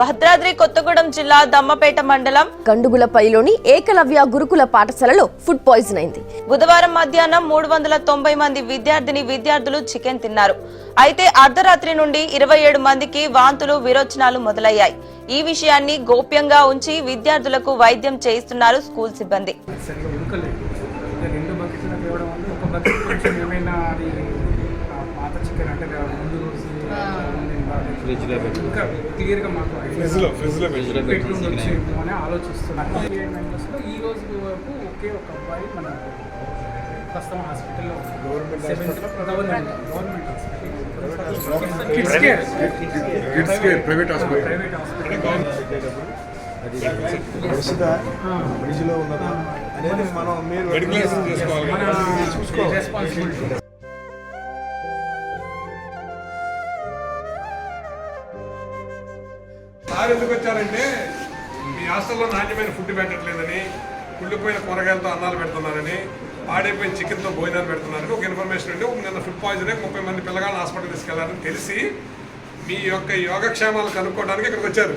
భద్రాద్రి కొత్తగూడెం జిల్లా దమ్మపేట మండలం గండుగులపల్లిలోని ఏకలవ్య గురుకుల పాఠశాలలో ఫుడ్ పాయిజన్ అయింది. బుధవారం మధ్యాహ్నం 390 మంది విద్యార్థులు చికెన్ తిన్నారు. అయితే అర్ధరాత్రి నుండి 27 మందికి వాంతులు విరోచనాలు మొదలయ్యాయి. ఈ విషయాన్ని గోప్యంగా ఉంచి విద్యార్థులకు వైద్యం చేయిస్తున్నారు స్కూల్ సిబ్బంది. ఇంకా క్లియర్గా మాకు బెడ్రూమ్ వచ్చేమో అని ఆలోచిస్తున్నాను. ఈ రోజు వరకు ఒకే ఒక అబ్బాయి మన ప్రస్తుతం హాస్పిటల్లో government hospital private hospital responsibility. Sir ఎందుకు వచ్చారంటే మీ హాస్టల్లో నాణ్యమైన ఫుడ్ పెట్టట్లేదని, కుళ్ళిపోయిన కూరగాయలతో అన్నాలు పెడుతున్నారని, పాడైపోయిన చికెన్తో భోజనాలు పెడుతున్నారని ఒక ఇన్ఫర్మేషన్ ఉండి నిన్న ఫుడ్ పాయిజన్ 30 మంది పిల్లగాళ్ళని హాస్పిటల్ తీసుకెళ్లారని తెలిసి మీ యొక్క యోగక్షేమాలు కనుక్కోవడానికి ఇక్కడికి వచ్చారు.